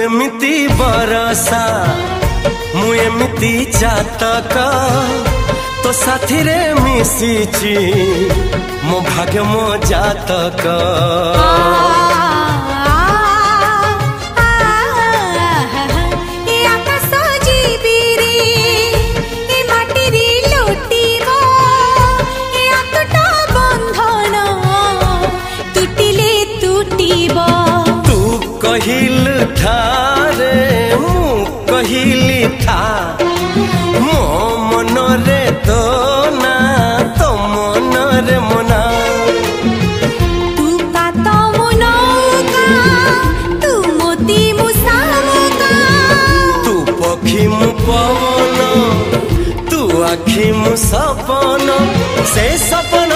एमिति बरसा मु एमिति चातक तो साथी रे मिशिची मो भाग्य मो जातक। कहिल था रे मु कहिली था मो मन रे तो ना तो मन रे मना। तू का तो मुनौका तू मोती मुसामुका तू पखी मु पवन तू आखी मु सपन से सपन